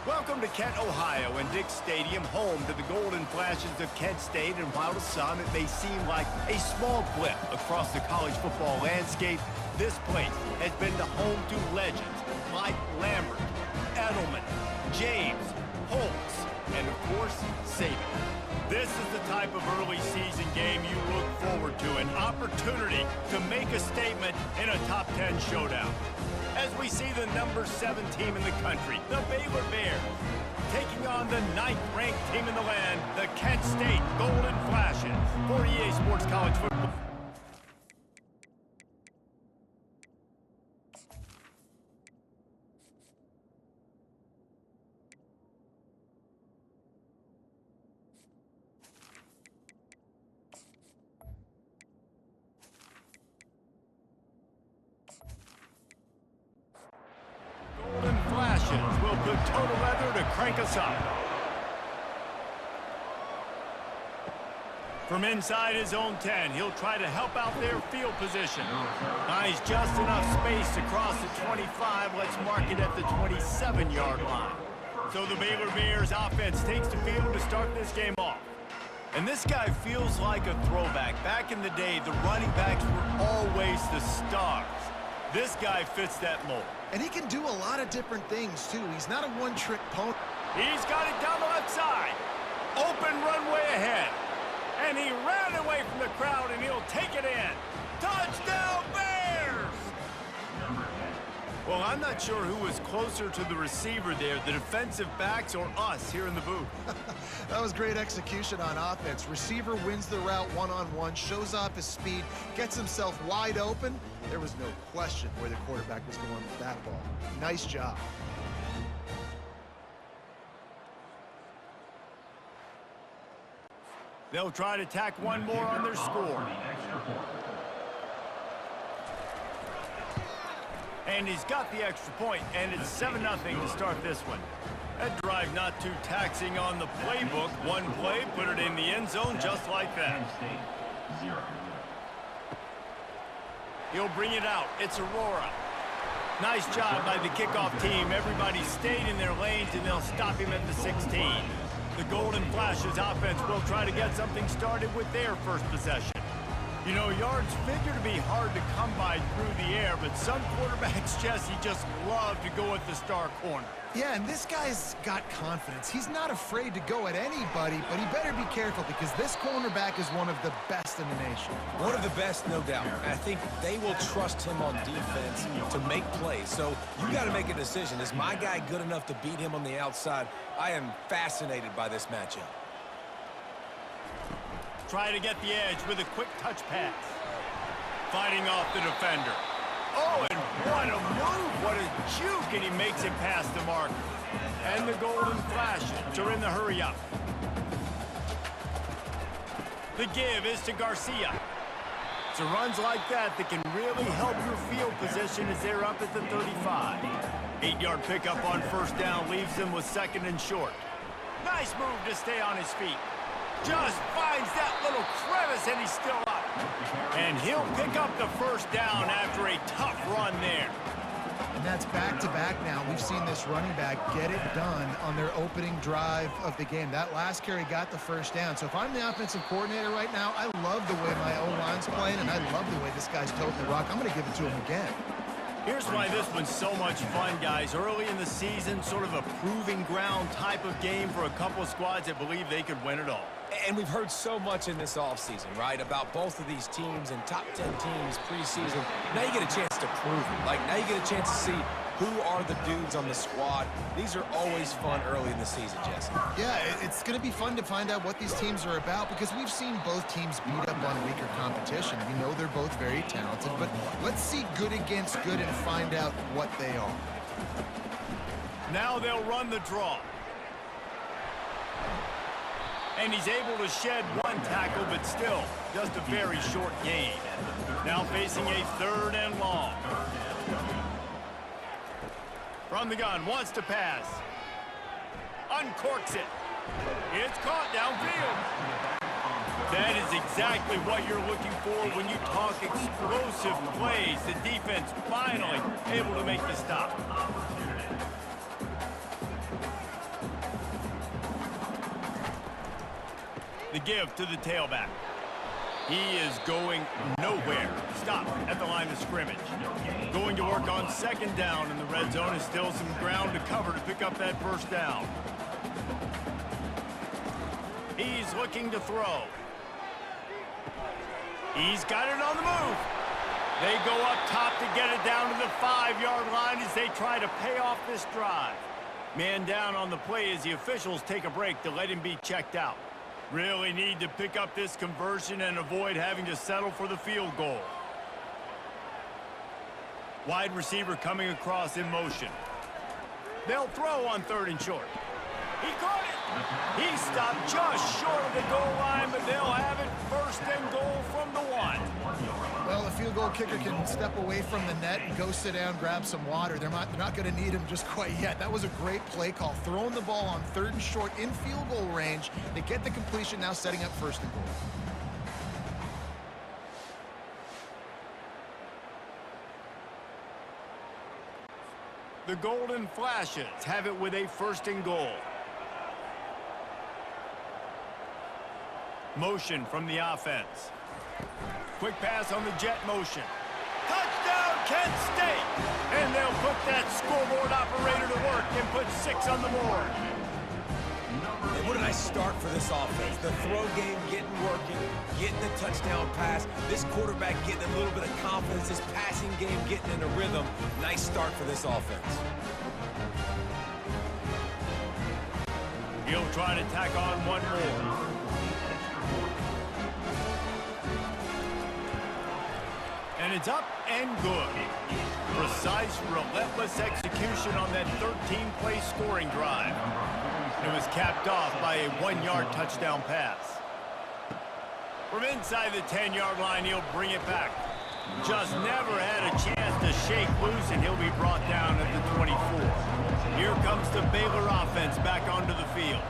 Welcome to Kent, Ohio, and Dick Stadium, home to the Golden Flashes of Kent State. And while to some it may seem like a small blip across the college football landscape, this place has been the home to legends like Lambert, Edelman, James, Holtz, and of course, Saban. This is the type of early season game you look forward to, an opportunity to make a statement in a top 10 showdown. As we see the number 7 team in the country, the Baylor Bears, taking on the 9th-ranked team in the land, the Kent State Golden Flashes, for EA Sports College Football. Will put total leather to crank us up. From inside his own 10, he'll try to help out their field position. Nice, just enough space to cross the 25. Let's mark it at the 27-yard line. So the Baylor Bears offense takes the field to start this game off. And this guy feels like a throwback. Back in the day, the running backs were always the stars. This guy fits that mold. And he can do a lot of different things, too. He's not a one-trick pony. He's got it down the left side. Open runway ahead. And he ran away from the crowd, and he'll take it in. Touchdown, Bears! Well, I'm not sure who was closer to the receiver there, the defensive backs or us here in the booth. That was great execution on offense. Receiver wins the route one-on-one, shows off his speed, gets himself wide open. There was no question where the quarterback was going with that ball. Nice job. They'll try to tack one more on their score. And he's got the extra point, and it's 7-0 to start this one. That drive not too taxing on the playbook. One play, put it in the end zone just like that. He'll bring it out. It's Aurora. Nice job by the kickoff team. Everybody stayed in their lanes, and they'll stop him at the 16. The Golden Flashes offense will try to get something started with their first possession. You know, yards figure to be hard to come by through the air, but some quarterbacks, Jesse, just love to go at the star corner. Yeah, and this guy's got confidence. He's not afraid to go at anybody, but he better be careful because this cornerback is one of the best in the nation. One of the best, no doubt. And I think they will trust him on defense to make plays. So you got to make a decision. Is my guy good enough to beat him on the outside? I am fascinated by this matchup. Try to get the edge with a quick touch pass. Fighting off the defender. Oh, and what a move, what a juke, and he makes it past the marker. And the Golden Flashes are in the hurry-up. The give is to Garcia. So runs like that can really help your field position as they're up at the 35. 8-yard pickup on first down leaves them with 2nd and short. Nice move to stay on his feet. Just finds that little crevice, and he's still up. And he'll pick up the first down after a tough run there. And that's back-to-back now. We've seen this running back get it done on their opening drive of the game. That last carry got the first down. So if I'm the offensive coordinator right now, I love the way my O-line's playing, and I love the way this guy's toting the rock. I'm going to give it to him again. Here's why this one's so much fun, guys. Early in the season, sort of a proving ground type of game for a couple of squads that believe they could win it all. And we've heard so much in this offseason, right, about both of these teams and top 10 teams preseason. Now you get a chance to prove it. Like, now you get a chance to see who are the dudes on the squad. These are always fun early in the season, Jesse. Yeah, it's going to be fun to find out what these teams are about because we've seen both teams beat up on weaker competition. We know they're both very talented, but let's see good against good and find out what they are. Now they'll run the draw. And he's able to shed one tackle, but still, just a very short gain. Now facing a 3rd and long. From the gun, wants to pass. Uncorks it. It's caught downfield. That is exactly what you're looking for when you talk explosive plays. The defense finally able to make the stop. The give to the tailback. He is going nowhere. Stop at the line of scrimmage. Going to work on second down in the red zone. Is still some ground to cover to pick up that first down. He's looking to throw. He's got it on the move. They go up top to get it down to the 5-yard line as they try to pay off this drive. Man down on the play as the officials take a break to let him be checked out. Really need to pick up this conversion and avoid having to settle for the field goal. Wide receiver coming across in motion. They'll throw on 3rd and short. He caught it. He stopped just short of the goal line, but they'll have it 1st and goal from the 1. Well, the field goal kicker can step away from the net and go sit down, grab some water. They're not going to need him just quite yet. That was a great play call. Throwing the ball on 3rd and short in field goal range. They get the completion, now setting up 1st and goal. The Golden Flashes have it with a 1st and goal. Motion from the offense. Quick pass on the jet motion. Touchdown, Kent State! And they'll put that scoreboard operator to work and put 6 on the board. And what a nice start for this offense. The throw game getting working, getting the touchdown pass. This quarterback getting a little bit of confidence. This passing game getting in a rhythm. Nice start for this offense. He'll try to tack on one more. And it's up and good. Precise, relentless execution on that 13-play scoring drive. It was capped off by a 1-yard touchdown pass. From inside the 10-yard line, he'll bring it back. Just never had a chance to shake loose, and he'll be brought down at the 24. Here comes the Baylor offense back onto the field.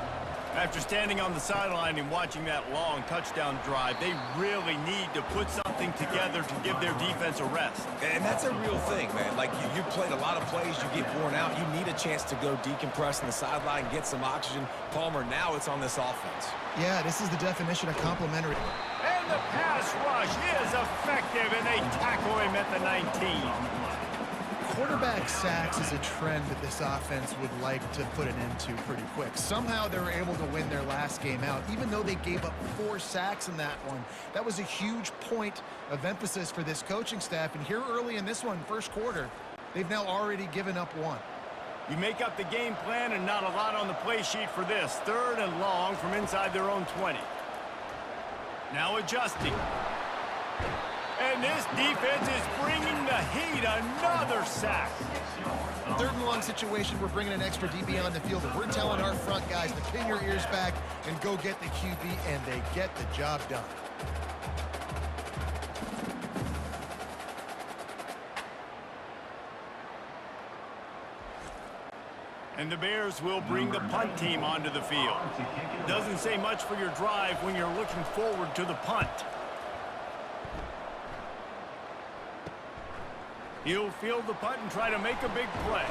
After standing on the sideline and watching that long touchdown drive, they really need to put something together to give their defense a rest. And that's a real thing, man. Like, you played a lot of plays, you get worn out, you need a chance to go decompress on the sideline, get some oxygen. Palmer, now it's on this offense. Yeah, this is the definition of complimentary. And the pass rush is effective, and they tackle him at the 19. Quarterback sacks is a trend that this offense would like to put an end to pretty quick. Somehow they were able to win their last game out, even though they gave up 4 sacks in that one. That was a huge point of emphasis for this coaching staff. And here early in this one, first quarter, they've now already given up 1. You make up the game plan and not a lot on the play sheet for this. 3rd and long from inside their own 20. Now adjusting. And this defense is bringing the heat. Another sack. 3rd and long situation. We're bringing an extra DB on the field. And we're telling our front guys to pin your ears back and go get the QB, and they get the job done. And the Bears will bring the punt team onto the field. Doesn't say much for your drive when you're looking forward to the punt. He'll field the punt and try to make a big play.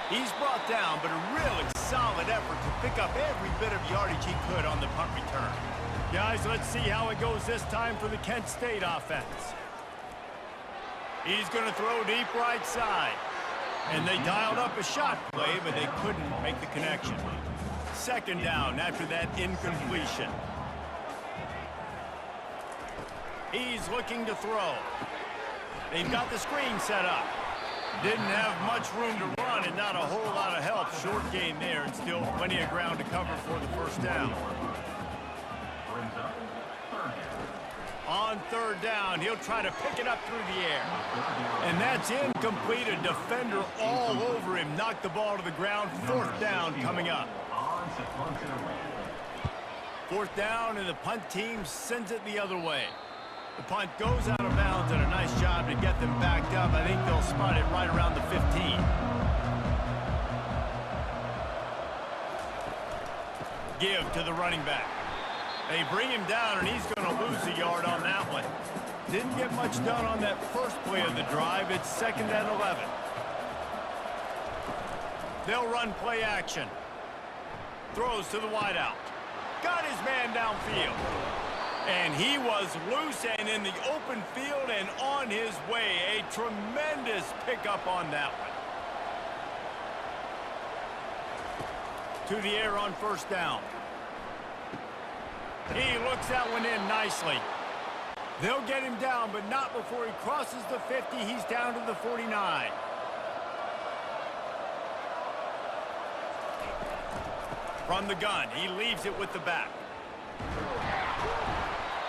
He's brought down, but a really solid effort to pick up every bit of yardage he could on the punt return. Guys, let's see how it goes this time for the Kent State offense. He's going to throw deep right side. And they dialed up a shot play, but they couldn't make the connection. 2nd down after that incompletion. He's looking to throw. They've got the screen set up. Didn't have much room to run and not a whole lot of help. Short gain there and still plenty of ground to cover for the 1st down. On 3rd down, he'll try to pick it up through the air. And that's incomplete. A defender all over him. Knocked the ball to the ground. 4th down coming up. 4th down, and the punt team sends it the other way. The punt goes out of bounds, and a nice job to get them backed up. I think they'll spot it right around the 15. Give to the running back. They bring him down, and he's going to lose a yard on that one. Didn't get much done on that first play of the drive. It's 2nd and 11. They'll run play action. Throws to the wideout. got his man downfield. And he was loose and in the open field and on his way. A tremendous pickup on that one. To the air on first down. He looks that one in nicely. They'll get him down, but not before he crosses the 50. He's down to the 49. From the gun, he leaves it with the back.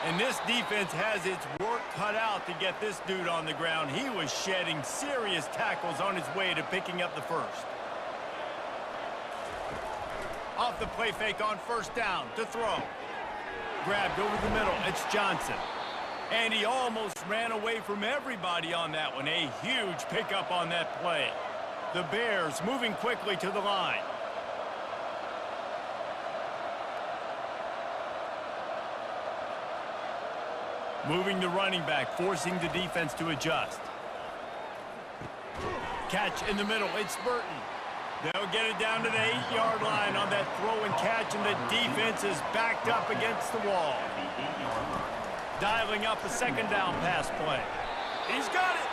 And this defense has its work cut out to get this dude on the ground. He was shedding serious tackles on his way to picking up the first. Off the play fake on first down to throw. Grabbed over the middle. It's Johnson. And he almost ran away from everybody on that one. A huge pickup on that play. The Bears moving quickly to the line. Moving the running back, forcing the defense to adjust. Catch in the middle. It's Burton. They'll get it down to the 8-yard line on that throw and catch, and the defense is backed up against the wall. Dialing up a second down pass play. He's got it.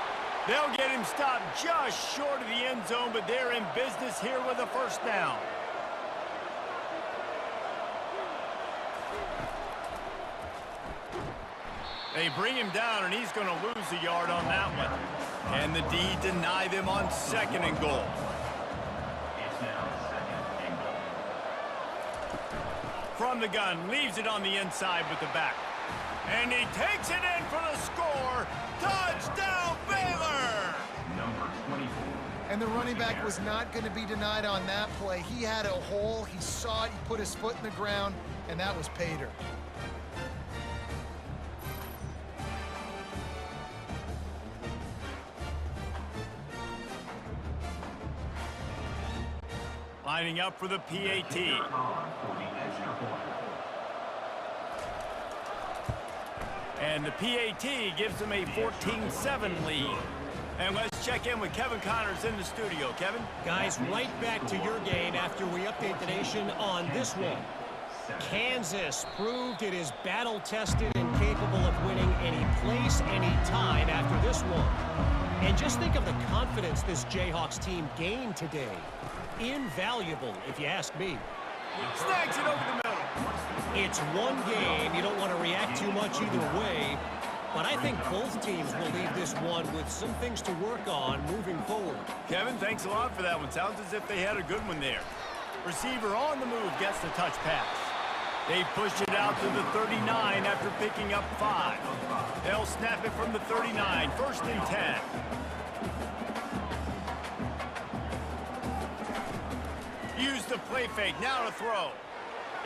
They'll get him stopped just short of the end zone, but they're in business here with a first down. They bring him down, and he's going to lose a yard on that one. And the D deny them on second and goal. From the gun, leaves it on the inside with the back. And he takes it in for the score. Touchdown, Baylor! Number 24. And the running back was not going to be denied on that play. He had a hole. He saw it. He put his foot in the ground, and that was pay dirt. Lining up for the PAT. And the PAT gives them a 14-7 lead. And let's check in with Kevin Connors in the studio. Kevin? Guys, right back to your game after we update the nation on this one. Kansas proved it is battle-tested and capable of winning any place, any time after this one. And just think of the confidence this Jayhawks team gained today. Invaluable, if you ask me. Snags it over the middle. It's one game. You don't want to react too much either way. But I think both teams will leave this one with some things to work on moving forward. Kevin, thanks a lot for that one. Sounds as if they had a good one there. Receiver on the move gets the touch pass. They push it out to the 39 after picking up 5. They'll snap it from the 39. First and 10. Use the play fake. Now to throw.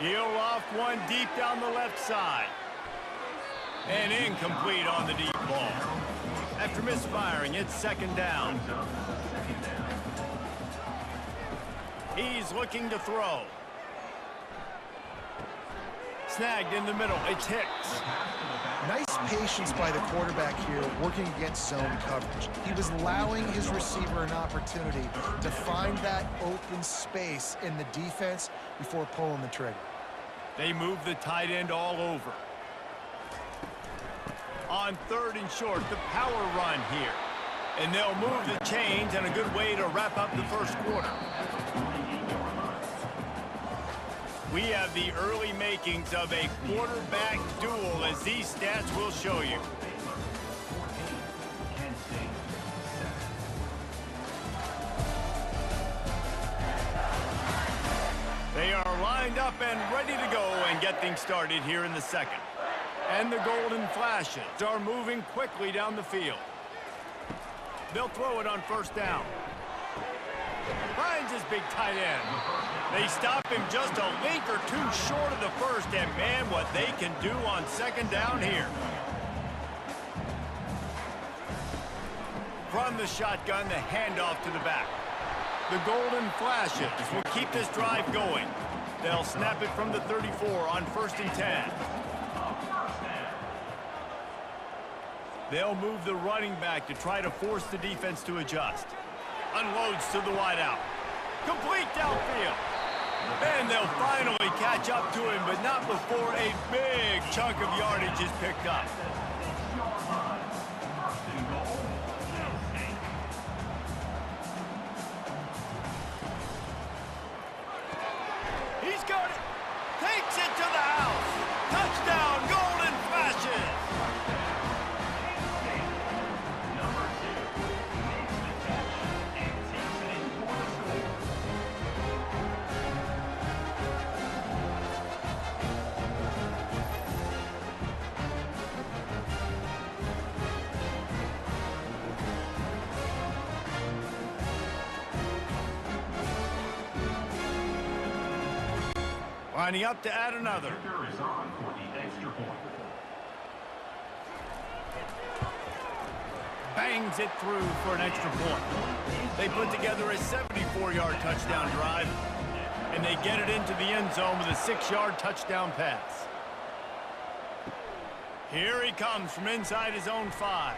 He'll off one deep down the left side. And incomplete on the deep ball. After misfiring, it's second down. He's looking to throw. Snagged in the middle. It's Hicks. Nice patience by the quarterback here working against zone coverage. He was allowing his receiver an opportunity to find that open space in the defense before pulling the trigger. They move the tight end all over. On third and short, the power run here. And they'll move the chains, and a good way to wrap up the first quarter. We have the early makings of a quarterback duel, as these stats will show you. They are lined up and ready to go and get things started here in the second. And the Golden Flashes are moving quickly down the field. They'll throw it on first down. Finds his big tight end. They stop him just a link or two short of the first, and man, what they can do on second down here. From the shotgun, the handoff to the back. The Golden Flashes will keep this drive going. They'll snap it from the 34 on first and 10. They'll move the running back to try to force the defense to adjust. Unloads to the wideout. Complete downfield. And they'll finally catch up to him, but not before a big chunk of yardage is picked up. He's got it. Takes it to the house. Touchdown, Golden Flashes. Lining up to add another. Bangs it through for an extra point. They put together a 74-yard touchdown drive, and they get it into the end zone with a 6-yard touchdown pass. Here he comes from inside his own 5.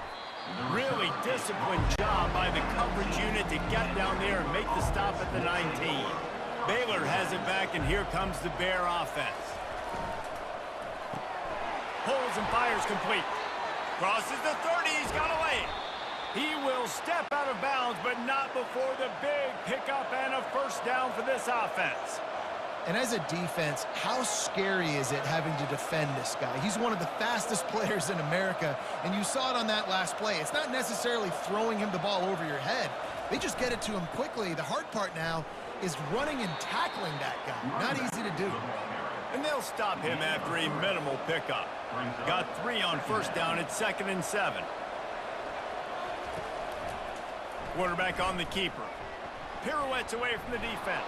Really disciplined job by the coverage unit to get down there and make the stop at the 19. Baylor has it back, and here comes the Bear offense. Pulls and fires complete. Crosses the 30, he's got away. He will step out of bounds, but not before the big pickup and a first down for this offense. And as a defense, how scary is it having to defend this guy? He's one of the fastest players in America, and you saw it on that last play. It's not necessarily throwing him the ball over your head. They just get it to him quickly. The hard part now is running and tackling that guy. Not easy to do. And they'll stop him after a minimal pickup. Got 3 on first down at 2nd and 7. Quarterback on the keeper. Pirouettes away from the defense.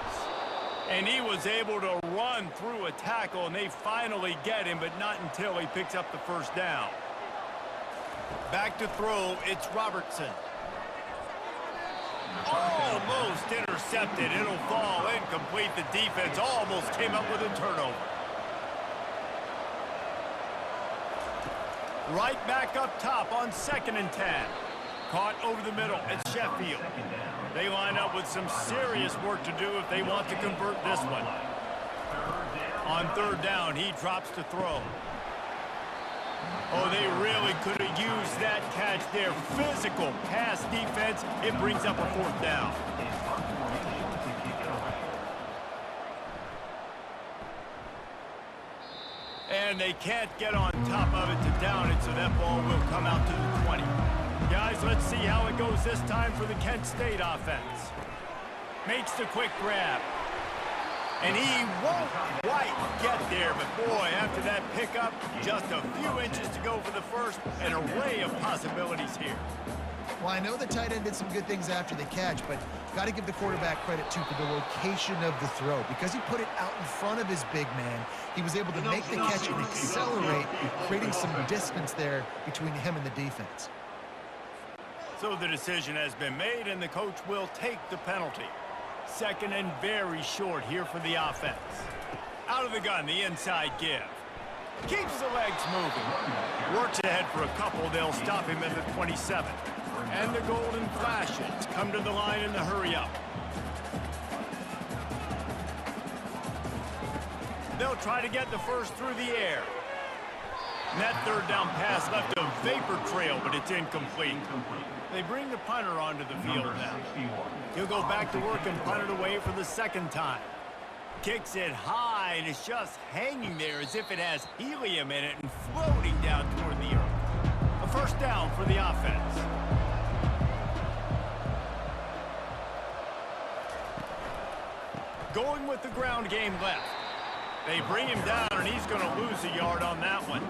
And he was able to run through a tackle, and they finally get him, but not until he picks up the first down. Back to throw, it's Robertson. Almost intercepted. It'll fall incomplete. The defense almost came up with a turnover. Right back up top on 2nd and 10. Caught over the middle at Sheffield. They line up with some serious work to do if they want to convert this one. On 3rd down, he drops to throw. Oh, they really could have used that catch there. Physical pass defense. It brings up a 4th down. And they can't get on top of it to down it, so that ball will come out to the 20. Guys, let's see how it goes this time for the Kent State offense. Makes the quick grab. And he won't quite get there, but boy, after that pickup, just a few inches to go for the first. An array of possibilities here. Well, I know the tight end did some good things after the catch, but got to give the quarterback credit, too, for the location of the throw. Because he put it out in front of his big man, he was able to make the catch and accelerate, creating some distance there between him and the defense. So the decision has been made, and the coach will take the penalty. 2nd and very short here for the offense. Out of the gun, the inside give. Keeps the legs moving. Works ahead for a couple. They'll stop him at the 27. And the Golden Flashes come to the line in the hurry-up. They'll try to get the first through the air. And that 3rd down pass left a vapor trail, but it's incomplete. They bring the punter onto the field now. He'll go back to work and punt it away for the 2nd time. Kicks it high, and it's just hanging there as if it has helium in it and floating down toward the earth. A first down for the offense. Going with the ground game left. They bring him down, and he's going to lose a yard on that one.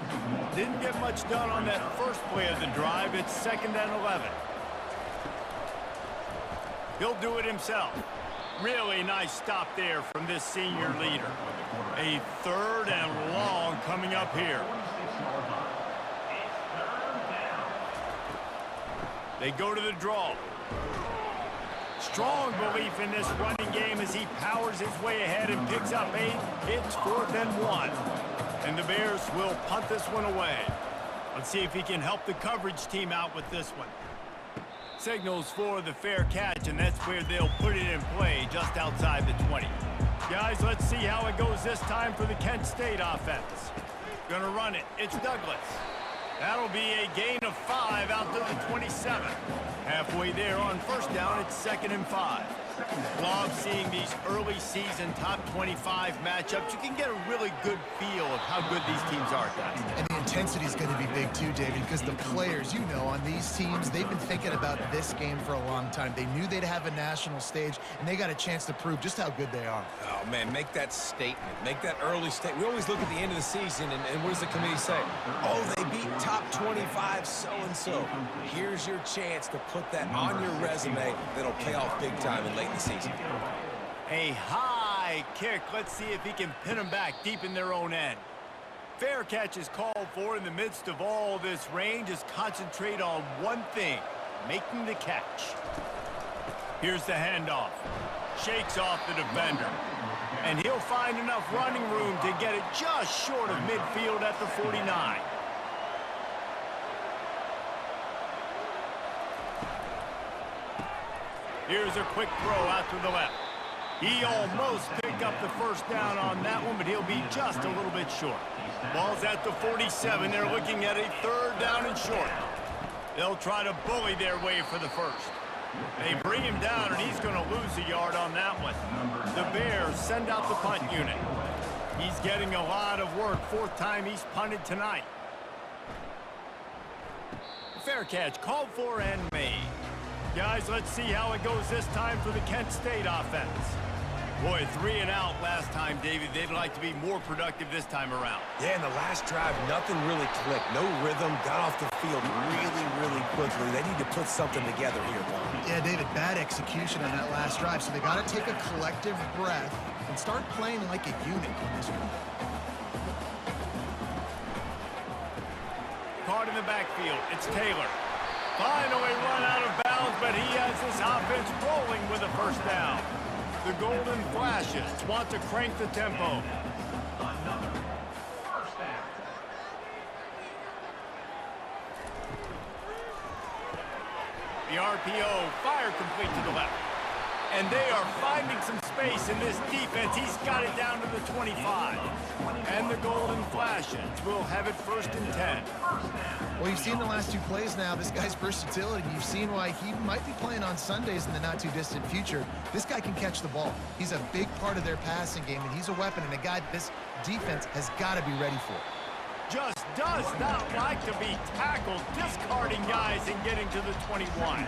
Didn't get much done on that first play of the drive. It's 2nd and 11. He'll do it himself. Really nice stop there from this senior leader. A 3rd and long coming up here. They go to the draw. Strong belief in this running game as he powers his way ahead and picks up 8. It's 4th and 1. And the Bears will punt this one away. Let's see if he can help the coverage team out with this one. Signals for the fair catch, and that's where they'll put it in play just outside the 20. Guys, let's see how it goes this time for the Kent State offense. Gonna run it. It's Douglas. That'll be a gain of 5 out to the 27. Halfway there on first down, it's 2nd and 5. Love seeing these early season top 25 matchups. You can get a really good feel of how good these teams are, guys. And the intensity is going to be big too, David, because the players, you know, on these teams, they've been thinking about this game for a long time. They knew they'd have a national stage, and they got a chance to prove just how good they are. Oh, man, make that statement. Make that early statement. We always look at the end of the season, and what does the committee say? Oh, they beat top 25 so-and-so. Here's your chance to put that on your resume that'll pay off big time in late in the season. A high kick. Let's see if he can pin them back deep in their own end. Fair catch is called for in the midst of all this rain. Just concentrate on one thing, making the catch. Here's the handoff. Shakes off the defender. And he'll find enough running room to get it just short of midfield at the 49. Here's a quick throw out to the left. He almost picked up the first down on that one, but he'll be just a little bit short. Ball's at the 47. They're looking at a 3rd down and short. They'll try to bully their way for the first. They bring him down, and he's going to lose a yard on that one. The Bears send out the punt unit. He's getting a lot of work. 4th time he's punted tonight. Fair catch called for and made. Guys, let's see how it goes this time for the Kent State offense. Boy, 3 and out last time, David. They'd like to be more productive this time around. Yeah, in the last drive, nothing really clicked. No rhythm, got off the field really quickly. They need to put something together here, Paul. Yeah, David, bad execution on that last drive, so they got to take a collective breath and start playing like a unit on this one. Caught in the backfield, it's Taylor. Finally run out of bounds, but he has this offense rolling with a first down. The Golden Flashes want to crank the tempo. The RPO, fire complete to the left. And they are finding some space in this defense. He's got it down to the 25. And the Golden Flashes will have it 1st and 10. Well, you've seen the last 2 plays now, this guy's versatility. You've seen why he might be playing on Sundays in the not-too-distant future. This guy can catch the ball. He's a big part of their passing game, and he's a weapon and a guy this defense has got to be ready for. Just does not like to be tackled, discarding guys and getting to the 21.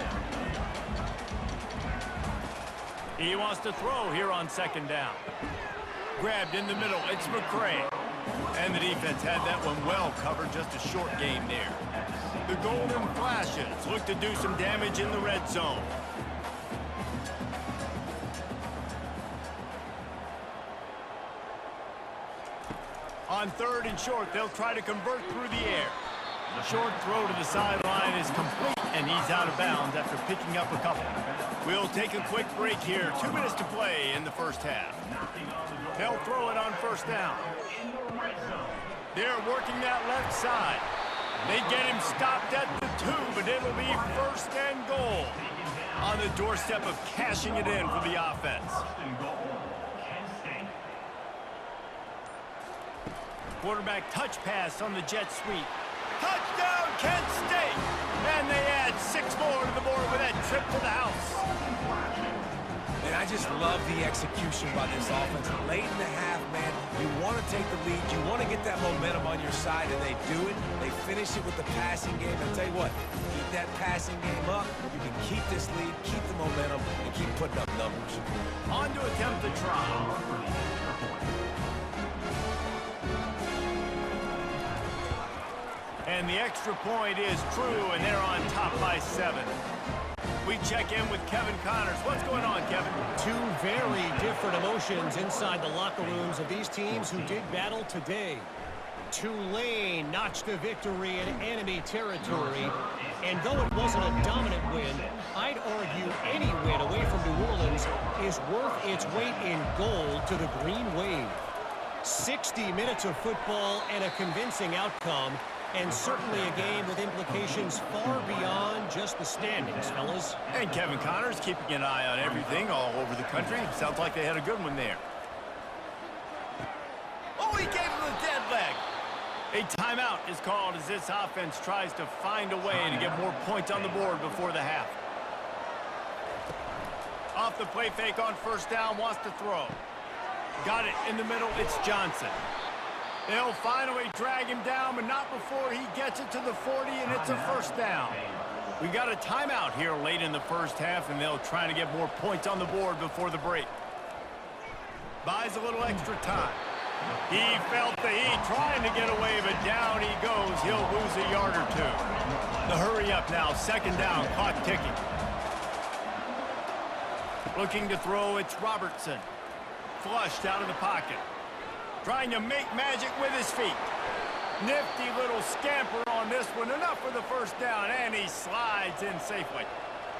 He wants to throw here on 2nd down. Grabbed in the middle, it's McCray. And the defense had that one well covered, just a short game there. The Golden Flashes look to do some damage in the red zone. On 3rd and short, they'll try to convert through the air. The short throw to the sideline is complete, and he's out of bounds after picking up a couple. We'll take a quick break here. 2 minutes to play in the first half. They'll throw it on 1st down. They're working that left side. They get him stopped at the 2, but it'll be 1st and goal. On the doorstep of cashing it in for the offense. Quarterback touch pass on the jet sweep. Touchdown, Kent State! And they add 6 more to the board with that trip to the house. And I just love the execution by this offense. Late in the half, man, you want to take the lead. You want to get that momentum on your side, and they do it. They finish it with the passing game. And I'll tell you what, keep that passing game up. You can keep this lead, keep the momentum, and keep putting up numbers. On to attempt the try. And the extra point is true, and they're on top by 7. We check in with Kevin Connors. What's going on, Kevin? 2 very different emotions inside the locker rooms of these teams who did battle today. Tulane notched a victory in enemy territory, and though it wasn't a dominant win, I'd argue any win away from New Orleans is worth its weight in gold to the Green Wave. 60 minutes of football and a convincing outcome, and certainly a game with implications far beyond just the standings, fellas. And Kevin Connors keeping an eye on everything all over the country. Sounds like they had a good one there. bootleg. A timeout is called as this offense tries to find a way to get more points on the board before the half. Off the play fake on first down, wants to throw. Got it in the middle, it's Johnson. They'll finally drag him down, but not before he gets it to the 40, and it's a first down. We got a timeout here late in the first half, and they'll try to get more points on the board before the break. Buys a little extra time. He felt the heat trying to get away, but down he goes. He'll lose a yard or two. The hurry up now, second down, clock ticking. Looking to throw, it's Robertson. Flushed out of the pocket. Trying to make magic with his feet. Nifty little scamper on this one. Enough for the first down, and he slides in safely.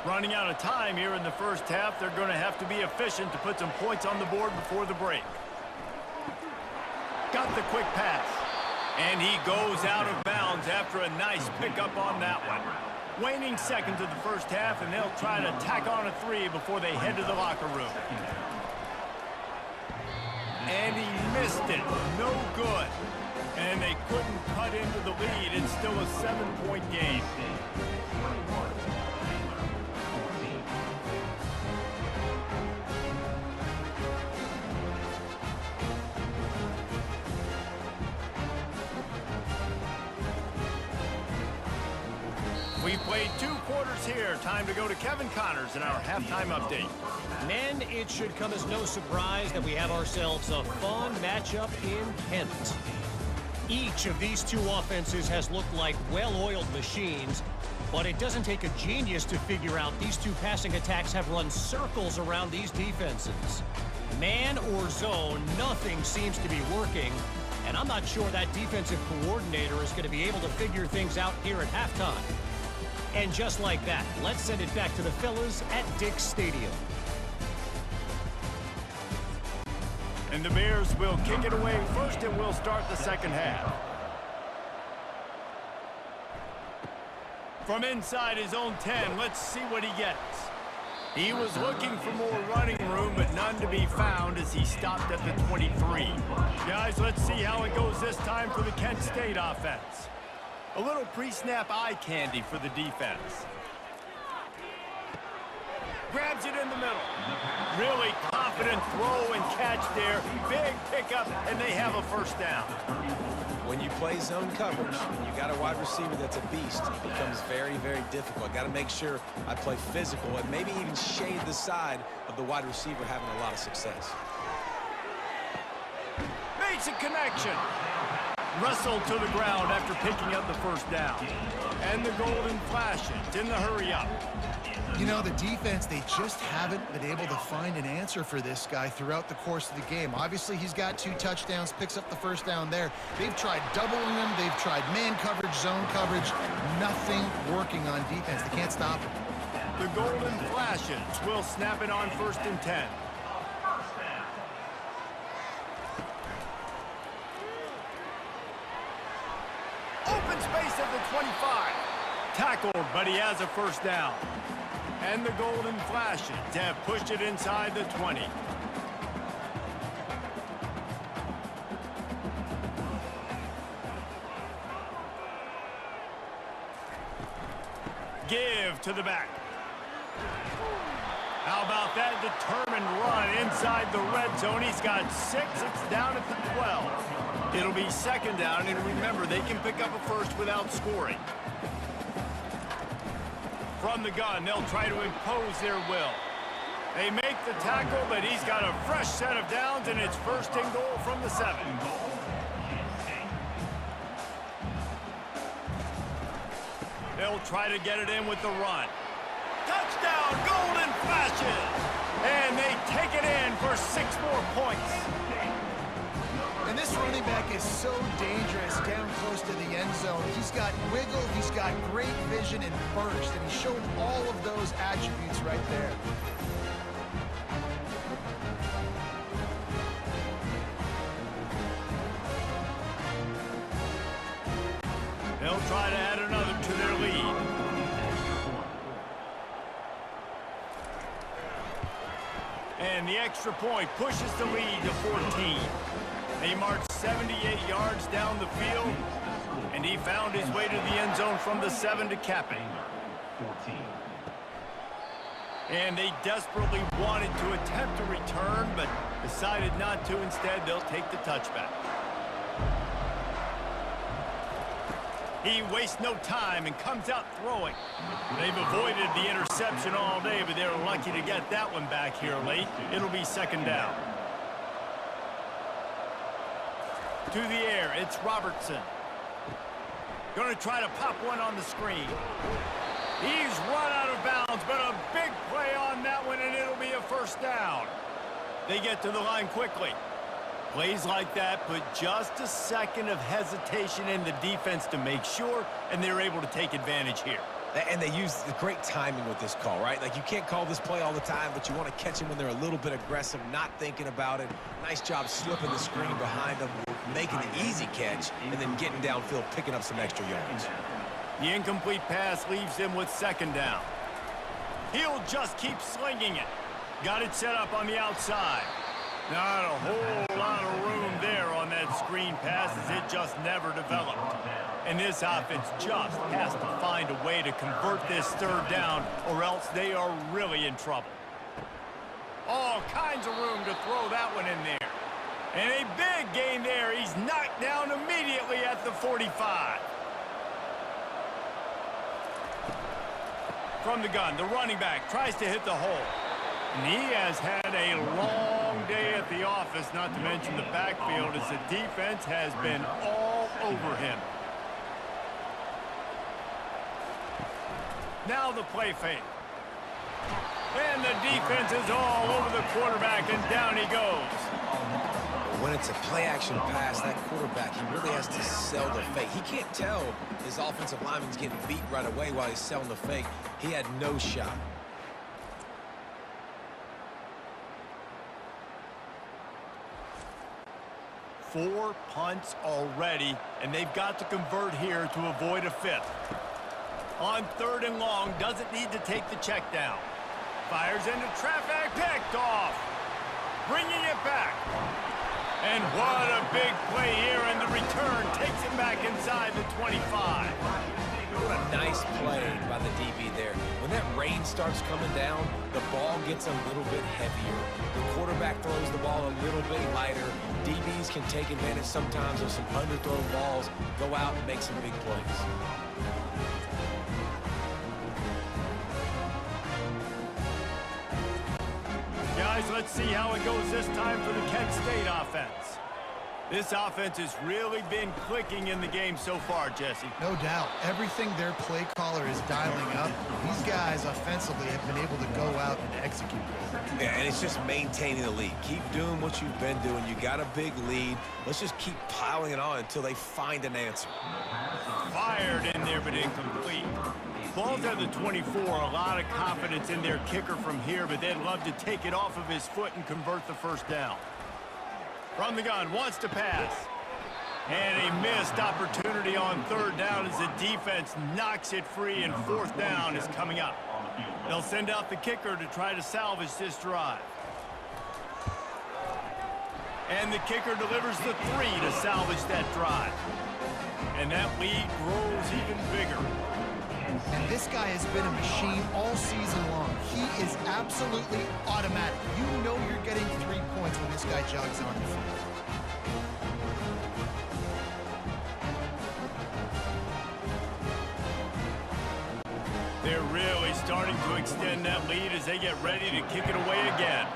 Running out of time here in the first half. They're going to have to be efficient to put some points on the board before the break. Got the quick pass. And he goes out of bounds after a nice pickup on that one. Waning seconds of the first half, and they'll try to tack on a 3 before they head to the locker room. And he missed it. No good. And they couldn't cut into the lead. It's still a 7-point game. We've played 2 quarters here. Time to go to Kevin Connors in our halftime update. Men, it should come as no surprise that we have ourselves a fun matchup in Kent. Each of these 2 offenses has looked like well-oiled machines, but it doesn't take a genius to figure out these 2 passing attacks have run circles around these defenses. Man or zone, nothing seems to be working, and I'm not sure that defensive coordinator is going to be able to figure things out here at halftime. And just like that, let's send it back to the fellas at Dick's Stadium. And the Bears will kick it away first, and we'll start the second half. From inside his own 10, let's see what he gets. He was looking for more running room, but none to be found as he stopped at the 23. Guys, let's see how it goes this time for the Kent State offense. A little pre-snap eye candy for the defense. Grabs it in the middle. Really confident throw and catch there. Big pickup, and they have a first down. When you play zone coverage and you got a wide receiver that's a beast, it becomes very, very difficult. Got to make sure I play physical and maybe even shade the side of the wide receiver having a lot of success. Makes a connection. Wrestled to the ground after picking up the first down. And the golden flashes in the hurry up. You know, the defense, they just haven't been able to find an answer for this guy throughout the course of the game. Obviously, he's got 2 touchdowns, picks up the first down there. They've tried doubling him. They've tried man coverage, zone coverage. Nothing working on defense. They can't stop him. The golden flashes will snap it on 1st and 10. Open space at the 25. Tackled, but he has a first down. And the golden flashes have pushed it inside the 20. Give to the back. How about that determined run inside the red zone? He's got 6. It's down at the 12. It'll be second down, and remember, they can pick up a first without scoring. From the gun, they'll try to impose their will. They make the tackle, but he's got a fresh set of downs, and it's 1st and goal from the 7. They'll try to get it in with the run. Touchdown, golden flashes! And they take it in for 6 more points. And this running back is so dangerous down close to the end zone. He's got wiggle, he's got great vision and burst, and he showed all of those attributes right there. They'll try to add another to their lead. And the extra point pushes the lead to 14. He marched 78 yards down the field, and he found his way to the end zone from the 7 to cap it. And they desperately wanted to attempt a return, but decided not to. Instead, they'll take the touchback. He wastes no time and comes out throwing. They've avoided the interception all day, but they're lucky to get that one back here late. It'll be second down. To the air, it's Robertson. Going to try to pop one on the screen. He's run out of bounds, but a big play on that one, and it'll be a first down. They get to the line quickly. Plays like that put just a second of hesitation in the defense to make sure, and they're able to take advantage here. And they use the great timing with this call, right? Like, you can't call this play all the time, but you want to catch them when they're a little bit aggressive, not thinking about it. Nice job slipping the screen behind them, making the easy catch, and then getting downfield, picking up some extra yards. The incomplete pass leaves him with second down. He'll just keep slinging it. Got it set up on the outside. Not a whole lot of room there on that screen pass, as it just never developed. And this offense just has to find a way to convert this third down, or else they are really in trouble. All kinds of room to throw that one in there. And a big gain there. He's knocked down immediately at the 45. From the gun, the running back tries to hit the hole. And he has had a long day at the office, not to mention the backfield, as the defense has been all over him. Now the play fake. And the defense is all over the quarterback, and down he goes. When it's a play-action pass, that quarterback, he really has to sell the fake. He can't tell his offensive lineman's getting beat right away while he's selling the fake. He had no shot. Four punts already, and they've got to convert here to avoid a fifth. On third and long, doesn't need to take the check down. Fires into traffic, picked off. Bringing it back. And what a big play here, and the return takes him back inside the 25. What a nice play by the DB there. When that rain starts coming down, the ball gets a little bit heavier. The quarterback throws the ball a little bit lighter. DBs can take advantage sometimes of some underthrown balls, go out and make some big plays. Guys, let's see how it goes this time for the Kent State offense. This offense has really been clicking in the game so far, Jesse. No doubt. Everything their play caller is dialing up, these guys offensively have been able to go out and execute. Yeah, and it's just maintaining the lead. Keep doing what you've been doing. You got a big lead. Let's just keep piling it on until they find an answer. Fired in there, but incomplete. Ball's at the 24. A lot of confidence in their kicker from here, but they'd love to take it off of his foot and convert the first down. From the gun, wants to pass. And a missed opportunity on third down as the defense knocks it free, and fourth down is coming up. They'll send out the kicker to try to salvage this drive. And the kicker delivers the 3 to salvage that drive. And that lead grows even bigger. And this guy has been a machine all season long. He is absolutely automatic. You know you're getting 3 points when this guy jogs on the field. They're really starting to extend that lead as they get ready to kick it away again.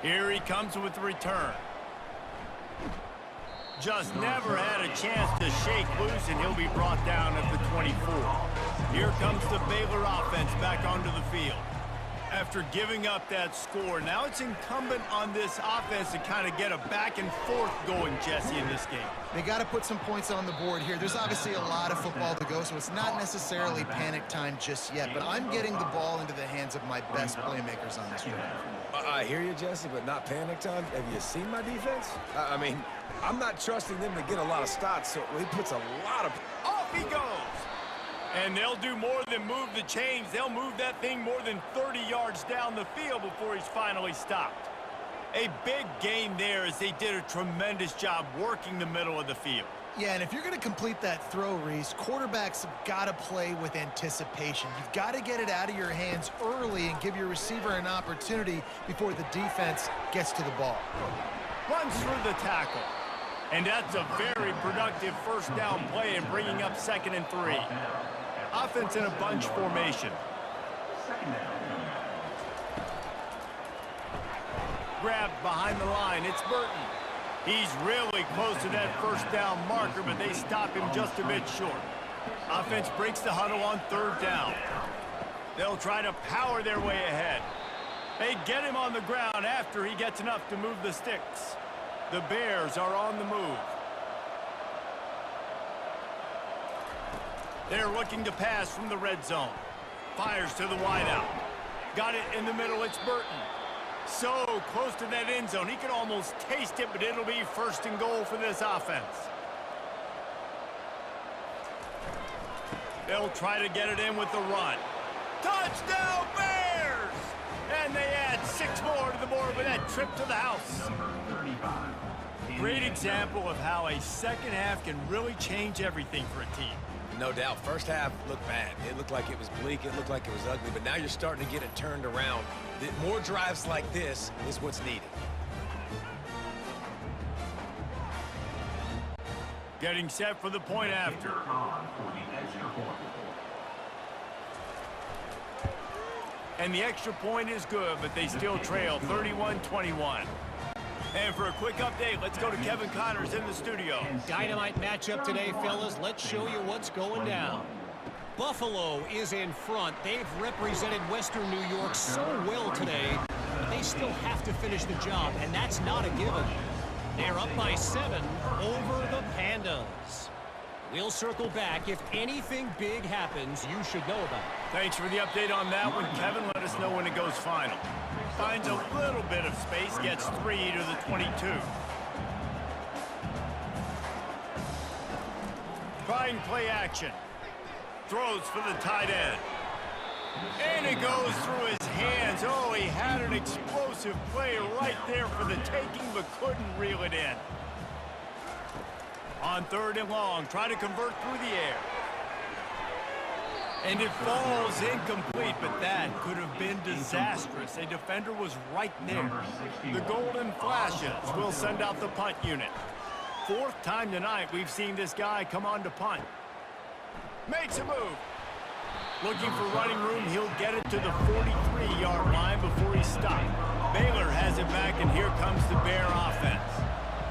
Here he comes with the return. Just never had a chance to shake loose, and he'll be brought down at the 24. Here comes the Baylor offense back onto the field. After giving up that score, now it's incumbent on this offense to kind of get a back and forth going, Jesse, in this game. They got to put some points on the board here. There's obviously a lot of football to go, so it's not necessarily panic time just yet, but I'm getting the ball into the hands of my best playmakers on this drive. I hear you, Jesse, but not panic time. Have you seen my defense? I mean, I'm not trusting them to get a lot of stops, so he puts a lot of... Off he goes! And they'll do more than move the chains. They'll move that thing more than 30 yards down the field before he's finally stopped. A big gain there as they did a tremendous job working the middle of the field. Yeah, and if you're going to complete that throw, Reese, quarterbacks have got to play with anticipation. You've got to get it out of your hands early and give your receiver an opportunity before the defense gets to the ball. Runs through the tackle. And that's a very productive first down play and bringing up 2nd and 3. Offense in a bunch formation. Grabbed behind the line. It's Burton. He's really close to that first down marker, but they stop him just a bit short. Offense breaks the huddle on 3rd down. They'll try to power their way ahead. They get him on the ground after he gets enough to move the sticks. The Bears are on the move. They're looking to pass from the red zone. Fires to the wideout. Got it in the middle. It's Burton. So close to that end zone. He could almost taste it, but it'll be 1st and goal for this offense. They'll try to get it in with the run. Touchdown, Bears! And they add 6 more to the board with that trip to the house. Great example of how a second half can really change everything for a team. No doubt. First half looked bad. It looked like it was bleak. It looked like it was ugly. But now you're starting to get it turned around. More drives like this is what's needed. Getting set for the point after. And the extra point is good, but they still trail 31-21. And for a quick update, let's go to Kevin Connors in the studio. Dynamite matchup today, fellas. Let's show you what's going down. Buffalo is in front. They've represented Western New York so well today, but they still have to finish the job, and that's not a given. They're up by 7 over the Pandas. We'll circle back. If anything big happens, you should know about it. Thanks for the update on that one, Kevin. Let us know when it goes final. Finds a little bit of space, gets 3 to the 22. Trying play action. Throws for the tight end. And it goes through his hands. Oh, he had an explosive play right there for the taking, but couldn't reel it in. On 3rd and long, try to convert through the air. And it falls incomplete, but that could have been disastrous. A defender was right there. The Golden Flashes will send out the punt unit. 4th time tonight we've seen this guy come on to punt. Makes a move. Looking for running room, he'll get it to the 43-yard line before he's stopped. Baylor has it back, and here comes the Bear offense.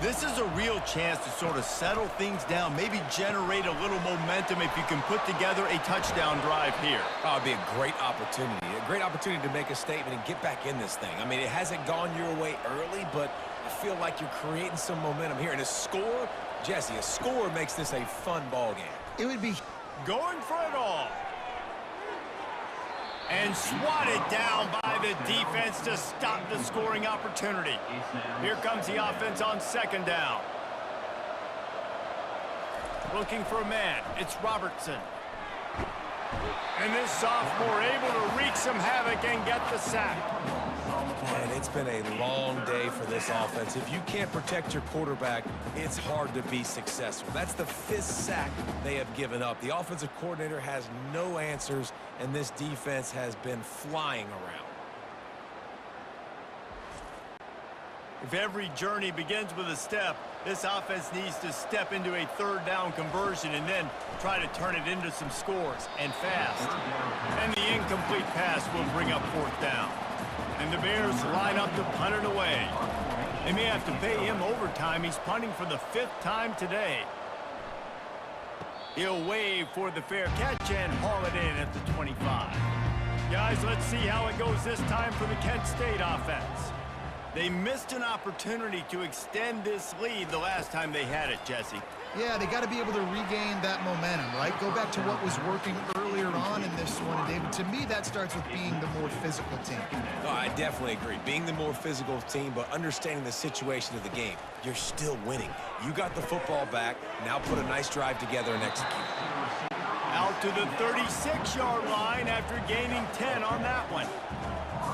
This is a real chance to sort of settle things down, maybe generate a little momentum if you can put together a touchdown drive here. Oh, it'd be a great opportunity to make a statement and get back in this thing. I mean, it hasn't gone your way early, but I feel like you're creating some momentum here. And a score, Jesse, a score makes this a fun ball game. It would be going for it all. And swatted down by the defense to stop the scoring opportunity. Here comes the offense on 2nd down. Looking for a man. It's Robertson. And this sophomore able to wreak some havoc and get the sack. Man, it's been a long day for this offense. If you can't protect your quarterback, it's hard to be successful. That's the 5th sack they have given up. The offensive coordinator has no answers, and this defense has been flying around. If every journey begins with a step, this offense needs to step into a 3rd down conversion and then try to turn it into some scores, and fast. And the incomplete pass will bring up 4th down. And the Bears line up to punt it away. They may have to pay him overtime. He's punting for the 5th time today. He'll wave for the fair catch and haul it in at the 25. Guys, let's see how it goes this time for the Kent State offense. They missed an opportunity to extend this lead the last time they had it, Jesse. Yeah, they got to be able to regain that momentum, right? Go back to what was working earlier on in this one. And David, to me, that starts with being the more physical team. Oh, I definitely agree. Being the more physical team, but understanding the situation of the game. You're still winning. You got the football back. Now put a nice drive together and execute. Out to the 36-yard line after gaining 10 on that one.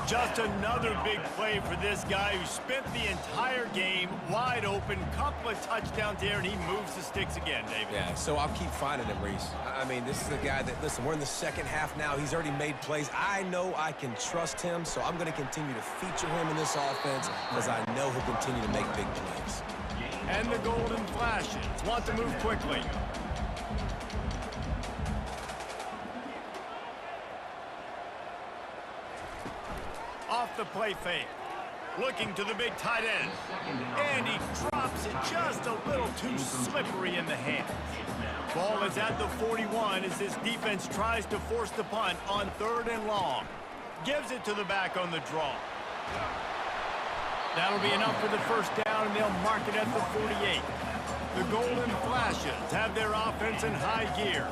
Just another big play for this guy who spent the entire game wide open. Couple of touchdowns there, and he moves the sticks again, David. Yeah, so I'll keep finding him, Reese. I mean, this is a guy that, listen, we're in the second half now. He's already made plays. I know I can trust him, so I'm going to continue to feature him in this offense because I know he'll continue to make big plays. And the golden flashes want to move quickly. Off the play fake. Looking to the big tight end. And he drops it just a little too slippery in the hands. Ball is at the 41 as this defense tries to force the punt on 3rd and long. Gives it to the back on the draw. That'll be enough for the first down, and they'll mark it at the 48. The Golden Flashes have their offense in high gear.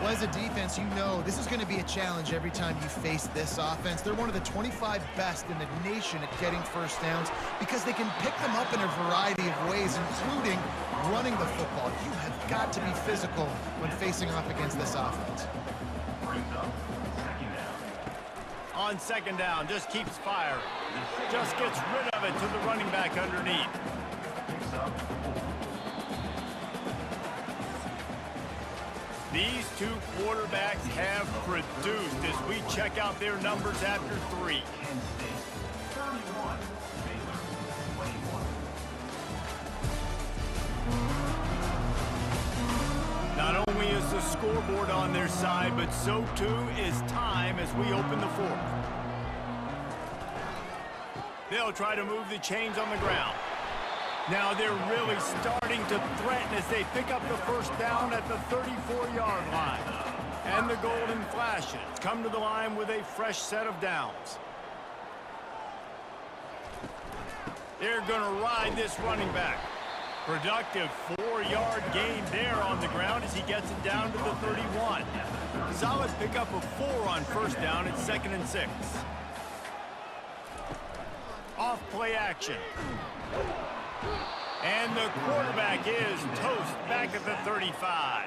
Well, as a defense, you know this is going to be a challenge every time you face this offense. They're one of the 25 best in the nation at getting first downs because they can pick them up in a variety of ways, including running the football. You have got to be physical when facing off against this offense. On 2nd down, just keeps firing. Just gets rid of it to the running back underneath. These two quarterbacks have produced as we check out their numbers after 3. Not only is the scoreboard on their side, but so too is time as we open the 4th. They'll try to move the chains on the ground. Now they're really starting to threaten as they pick up the first down at the 34-yard line. And the Golden Flashes come to the line with a fresh set of downs. They're going to ride this running back. Productive 4-yard gain there on the ground as he gets it down to the 31. Solid pickup of 4 on first down at 2nd and 6. Off play action. And the quarterback is toast back at the 35.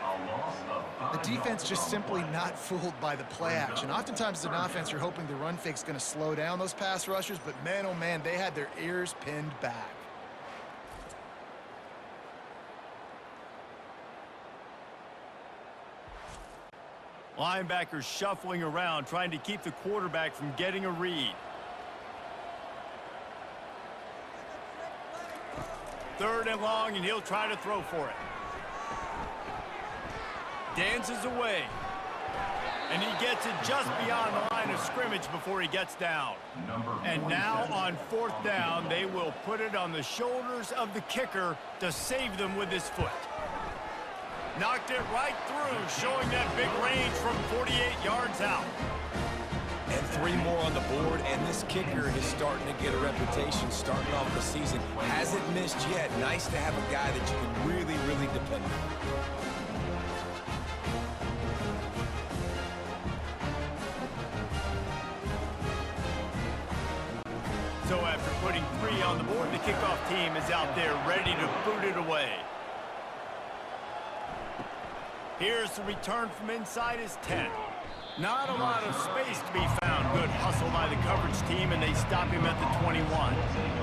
The defense just simply not fooled by the play action. Oftentimes as an offense, you're hoping the run fake's going to slow down those pass rushers, but man, oh man, they had their ears pinned back. Linebackers shuffling around, trying to keep the quarterback from getting a read. 3rd and long, and he'll try to throw for it. Dances away. And he gets it just beyond the line of scrimmage before he gets down. And now on 4th down, they will put it on the shoulders of the kicker to save them with his foot. Knocked it right through, showing that big range from 48 yards out. And 3 more on the board, and this kicker is starting to get a reputation starting off the season. Hasn't missed yet. Nice to have a guy that you can really, really depend on. So after putting 3 on the board, the kickoff team is out there ready to boot it away. Here's the return from inside his 10. Not a lot of space to be found. Good hustle by the coverage team, and they stop him at the 21.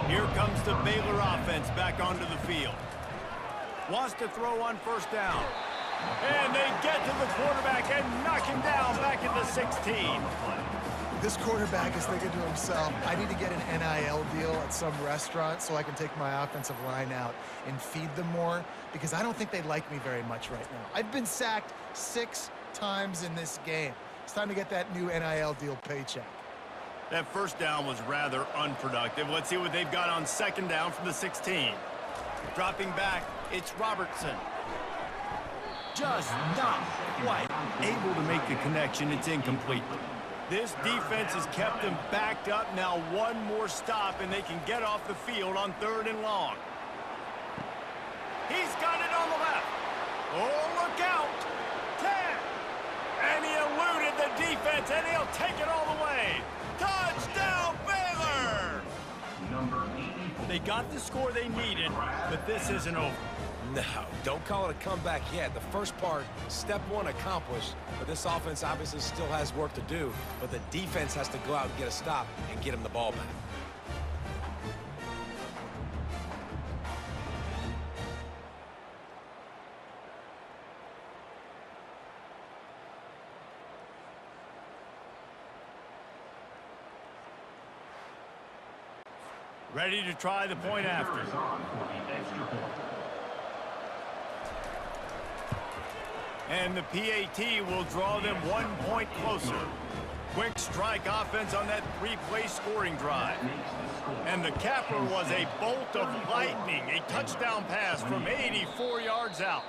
Here comes the Baylor offense back onto the field. Wants to throw on first down. And they get to the quarterback and knock him down back at the 16. This quarterback is thinking to himself, I need to get an NIL deal at some restaurant so I can take my offensive line out and feed them more, because I don't think they like me very much right now. I've been sacked 6 times in this game. It's time to get that new NIL deal paycheck. That first down was rather unproductive. Let's see what they've got on 2nd down from the 16. Dropping back, it's Robertson. Just not quite able to make the connection. It's incomplete. This defense has kept them backed up. Now one more stop, and they can get off the field on 3rd and long. He's got it on the left. Oh, look out. 10. And he eluded the defense, and he'll take it all the way. Touchdown, Baylor! Number 85. They got the score they needed, but this isn't over. No, don't call it a comeback yet. The first part, step one accomplished, but this offense obviously still has work to do, but the defense has to go out and get a stop and get him the ball back. Ready to try the point after. And the PAT will draw them 1 point closer. Quick strike offense on that 3-play scoring drive. And the capper was a bolt of lightning, a touchdown pass from 84 yards out.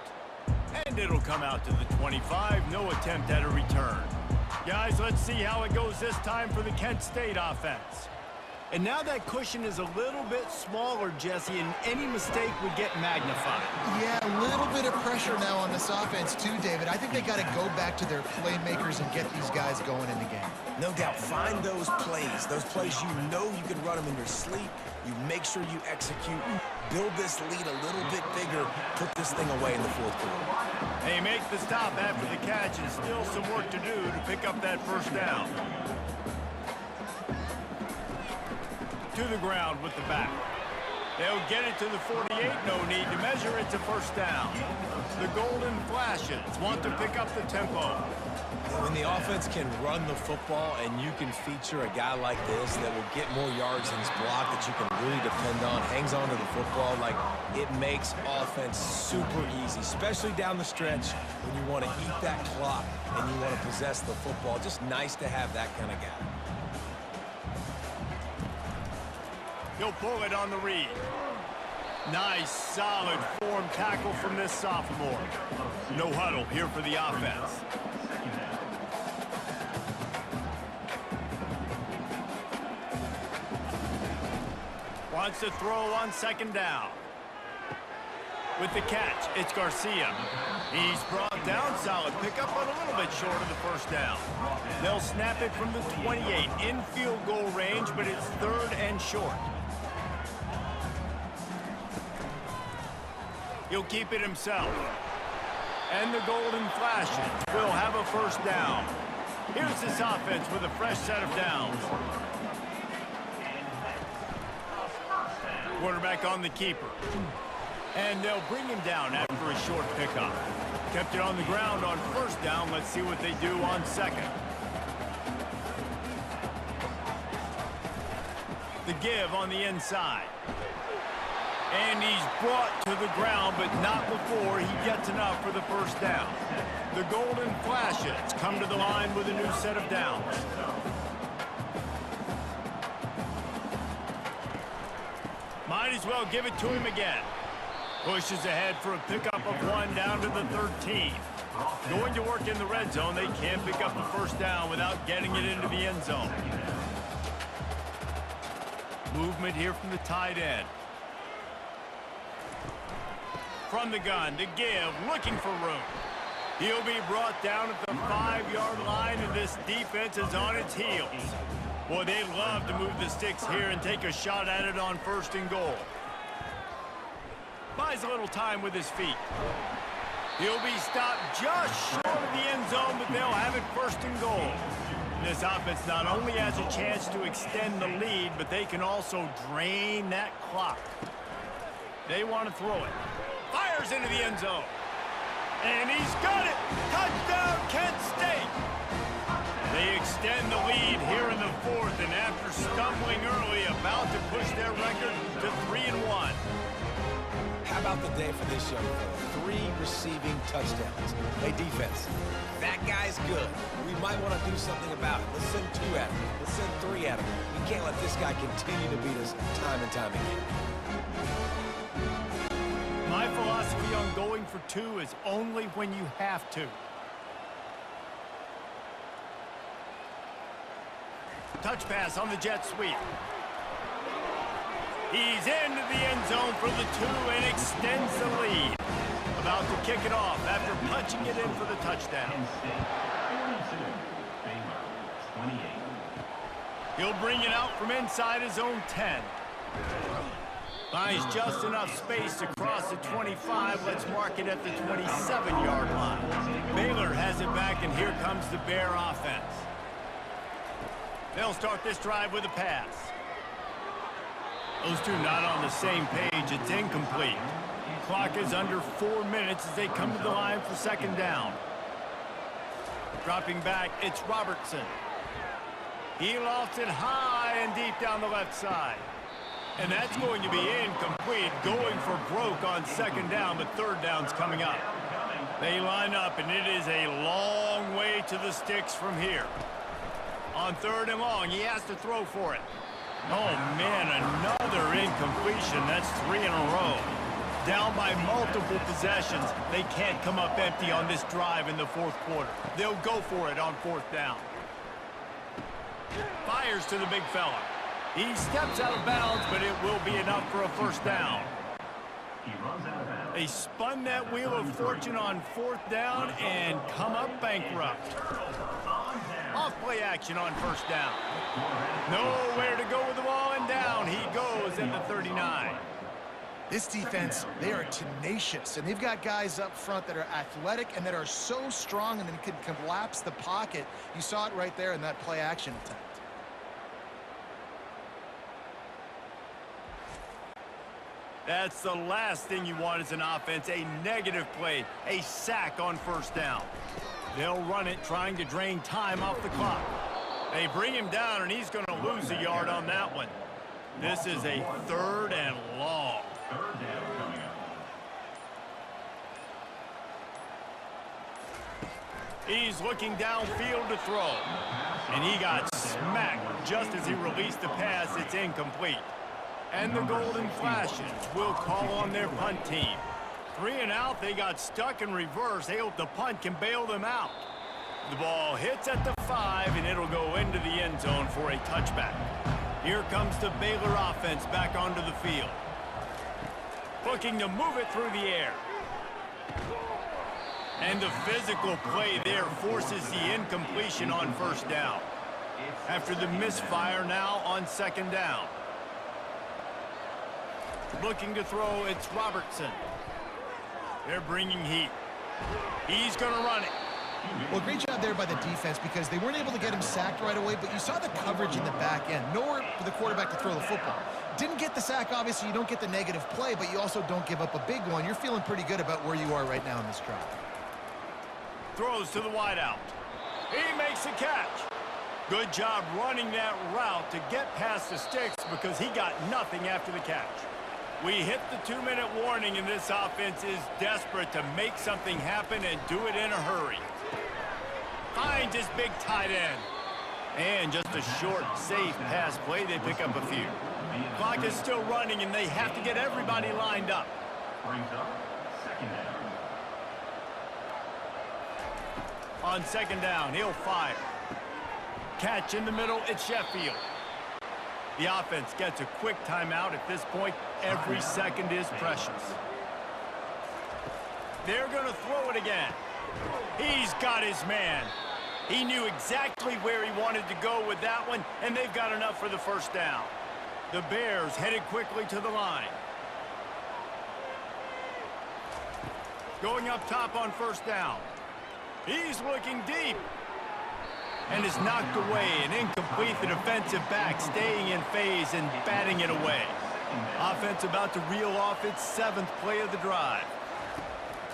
And it'll come out to the 25, no attempt at a return. Guys, let's see how it goes this time for the Kent State offense. And now that cushion is a little bit smaller, Jesse, and any mistake would get magnified. Yeah, a little bit of pressure now on this offense too, David. I think they got to go back to their playmakers and get these guys going in the game. No doubt, find those plays you know you can run them in your sleep. You make sure you execute, build this lead a little bit bigger, put this thing away in the fourth quarter. They make the stop after the catch, and still some work to do to pick up that first down. To the ground with the back. They'll get it to the 48, no need to measure. It's a first down. The Golden Flashes want to pick up the tempo. When the offense can run the football and you can feature a guy like this that will get more yards in his block that you can really depend on, hangs on to the football, like it makes offense super easy, especially down the stretch when you want to eat that clock and you want to possess the football. Just nice to have that kind of guy. He'll pull it on the read. Nice, solid form tackle from this sophomore. No huddle here for the offense. Wants to throw on second down. With the catch, it's Garcia. He's brought down, solid pickup, but a little bit short of the first down. They'll snap it from the 28, in field goal range, but it's third and short. He'll keep it himself. And the Golden Flashes will have a first down. Here's this offense with a fresh set of downs. Quarterback on the keeper. And they'll bring him down after a short pickup. Kept it on the ground on first down. Let's see what they do on second. The give on the inside. And he's brought to the ground, but not before he gets enough for the first down. The Golden Flashes come to the line with a new set of downs. Might as well give it to him again. Pushes ahead for a pickup of 1 down to the 13. Going to work in the red zone. They can't pick up the first down without getting it into the end zone. Movement here from the tight end. From the gun to give, looking for room. He'll be brought down at the 5-yard line, and this defense is on its heels. Boy, they love to move the sticks here and take a shot at it on first and goal. Buys a little time with his feet. He'll be stopped just short of the end zone, but they'll have it first and goal. This offense not only has a chance to extend the lead, but they can also drain that clock. They want to throw it. Fires into the end zone. And he's got it. Touchdown, Kent State. They extend the lead here in the fourth, and after stumbling early, about to push their record to 3-1. How about the day for this young fella? 3 receiving touchdowns. Hey, defense, that guy's good. We might want to do something about it. Let's send 2 at him. Let's send 3 at him. We can't let this guy continue to beat us time and time again. My philosophy on going for 2 is only when you have to. Touch pass on the jet sweep. He's into the end zone for the 2 and extends the lead. About to kick it off after punching it in for the touchdown. He'll bring it out from inside his own 10. Finds just enough space to cross the 25. Let's mark it at the 27-yard line. Baylor has it back, and here comes the Bear offense. They'll start this drive with a pass. Those two not on the same page. It's incomplete. Clock is under 4 minutes as they come to the line for second down. Dropping back, it's Robertson. He lofts it high and deep down the left side. And that's going to be incomplete, going for broke on second down, but third down's coming up. They line up, and it is a long way to the sticks from here. On third and long, he has to throw for it. Oh, man, another incompletion. That's 3 in a row. Down by multiple possessions. They can't come up empty on this drive in the fourth quarter. They'll go for it on fourth down. Fires to the big fella. He steps out of bounds, but it will be enough for a first down. They spun that wheel of fortune on fourth down and come up bankrupt. Off play action on first down. Nowhere to go with the ball, and down he goes at the 39. This defense, they are tenacious, and they've got guys up front that are athletic and that are so strong and then can collapse the pocket. You saw it right there in that play action attempt. That's the last thing you want as an offense, a negative play, a sack on first down. They'll run it, trying to drain time off the clock. They bring him down, and he's going to lose a yard on that one. This is a third and long. He's looking downfield to throw. And he got smacked just as he released the pass. It's incomplete. And the Golden Flashes will call on their punt team. 3 and out, they got stuck in reverse. They hope the punt can bail them out. The ball hits at the 5, and it'll go into the end zone for a touchback. Here comes the Baylor offense back onto the field. Looking to move it through the air. And the physical play there forces the incompletion on first down. After the misfire now on second down. Looking to throw, it's Robertson. They're bringing heat. He's going to run it. Well, great job there by the defense because they weren't able to get him sacked right away, but you saw the coverage in the back end. Nowhere for the quarterback to throw the football. Didn't get the sack, obviously. You don't get the negative play, but you also don't give up a big one. You're feeling pretty good about where you are right now in this drive. Throws to the wideout. He makes the catch. Good job running that route to get past the sticks because he got nothing after the catch. We hit the 2-minute warning, and this offense is desperate to make something happen and do it in a hurry. Finds his big tight end. And just a short, safe pass play. They pick up a few. Clock is still running, and they have to get everybody lined up. On second down, he'll fire. Catch in the middle, it's Sheffield. The offense gets a quick timeout at this point. Every second is precious. They're going to throw it again. He's got his man. He knew exactly where he wanted to go with that one, and they've got enough for the first down. The Bears headed quickly to the line. Going up top on first down. He's looking deep. And is knocked away, and incomplete. The defensive back staying in phase and batting it away. Offense about to reel off its 7th play of the drive.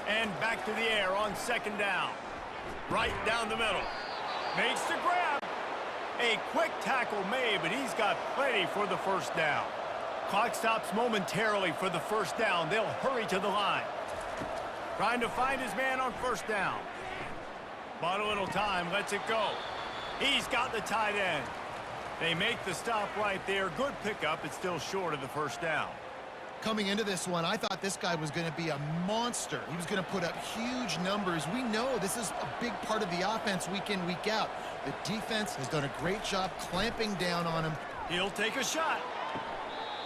And back to the air on second down. Right down the middle. Makes the grab. A quick tackle made, but he's got plenty for the first down. Clock stops momentarily for the first down. They'll hurry to the line. Trying to find his man on first down. Bought a little time, lets it go. He's got the tight end. They make the stop right there. Good pickup. It's still short of the first down. Coming into this one, I thought this guy was going to be a monster. He was going to put up huge numbers. We know this is a big part of the offense week in, week out. The defense has done a great job clamping down on him. He'll take a shot.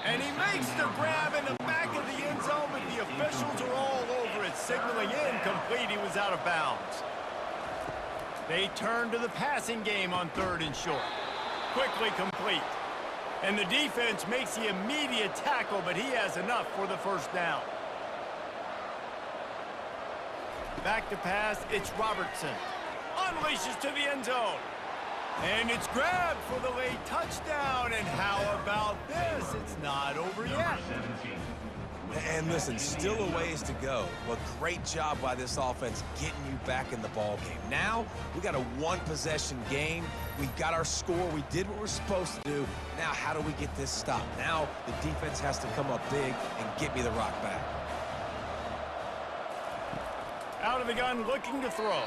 And he makes the grab in the back of the end zone, but the officials are all over it, signaling incomplete. He was out of bounds. They turn to the passing game on third and short. Quickly complete. And the defense makes the immediate tackle, but he has enough for the first down. Back to pass, it's Robertson. Unleashes to the end zone. And it's grabbed for the late touchdown. And how about this? It's not over yet. And listen, still a ways to go, but great job by this offense getting you back in the ball game. Now, we got a one-possession game. We got our score. We did what we're supposed to do. Now, how do we get this stopped? Now, the defense has to come up big and get me the rock back. Out of the gun, looking to throw.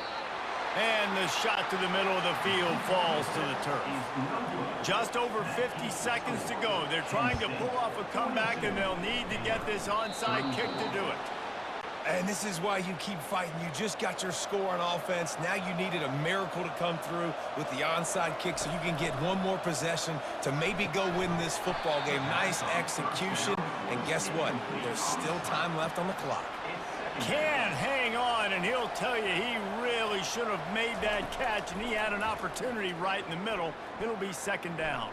And the shot to the middle of the field falls to the turf. Just over 50 seconds to go. They're trying to pull off a comeback, and they'll need to get this onside kick to do it. And this is why you keep fighting. You just got your score on offense. Now you needed a miracle to come through with the onside kick so you can get one more possession to maybe go win this football game. Nice execution. And guess what? There's still time left on the clock. Can't hang on, and he'll tell you he really should have made that catch, and he had an opportunity right in the middle. It'll be second down.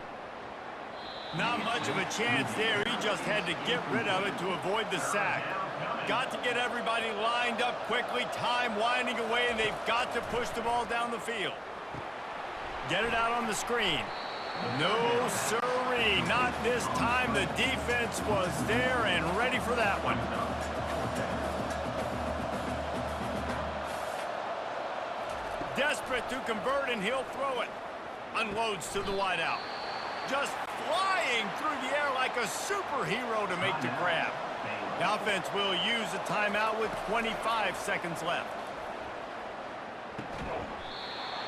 Not much of a chance there. He just had to get rid of it to avoid the sack. Got to get everybody lined up quickly. Time winding away, and they've got to push the ball down the field. Get it out on the screen. No, sirree. Not this time. The defense was there and ready for that one. Desperate to convert, and he'll throw it. Unloads to the wideout. Just flying through the air like a superhero to make the grab. The offense will use a timeout with 25 seconds left.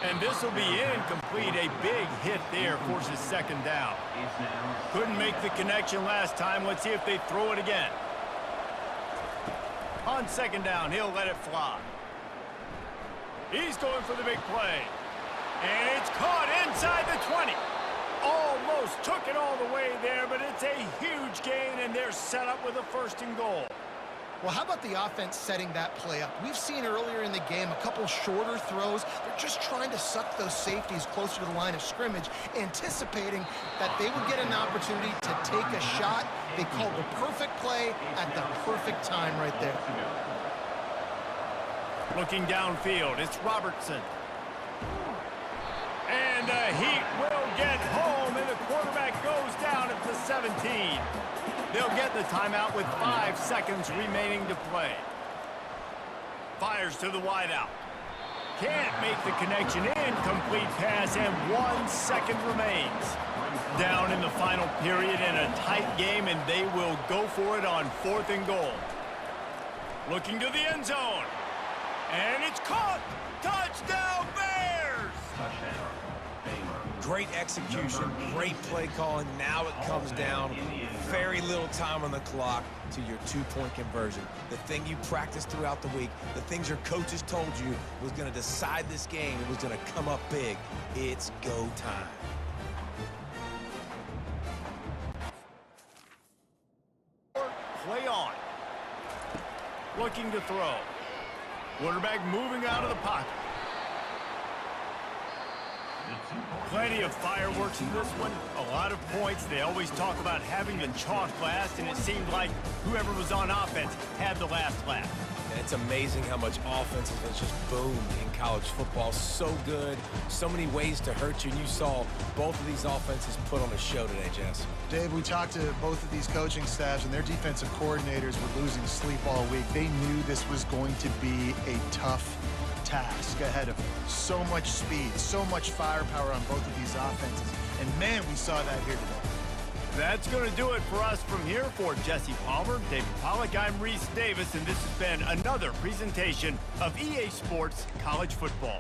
And this will be incomplete. A big hit there forces second down. Couldn't make the connection last time. Let's see if they throw it again. On second down, he'll let it fly. He's going for the big play. And it's caught inside the 20. Almost took it all the way there, but it's a huge gain, and they're set up with a first and goal. Well, how about the offense setting that play up? We've seen earlier in the game a couple shorter throws. They're just trying to suck those safeties closer to the line of scrimmage, anticipating that they would get an opportunity to take a shot. They called the perfect play at the perfect time right there. Looking downfield, it's Robertson. And the Heat will get home, and the quarterback goes down at the 17. They'll get the timeout with 5 seconds remaining to play. Fires to the wideout. Can't make the connection. Incomplete pass, and 1 second remains. Down in the final period in a tight game, and they will go for it on 4th and goal. Looking to the end zone. And it's caught! Touchdown, Bears! Touchdown, Baylor. Great execution, great play calling. Now it comes down. Very little time on the clock to your 2-point conversion. The thing you practiced throughout the week, the things your coaches told you was going to decide this game, it was going to come up big. It's go time. Play on. Looking to throw. Quarterback moving out of the pocket. Plenty of fireworks in this one. A lot of points. They always talk about having the chalk last, and it seemed like whoever was on offense had the last laugh. And it's amazing how much offense has just boomed in college football. So good. So many ways to hurt you. And you saw both of these offenses put on a show today, Jess. Dave, we talked to both of these coaching staffs, and their defensive coordinators were losing sleep all week. They knew this was going to be a tough task ahead of them. So much speed, so much firepower on both of these offenses. And, man, we saw that here today. That's going to do it for us from here. For Jesse Palmer, David Pollack, I'm Reese Davis, and this has been another presentation of EA Sports College Football.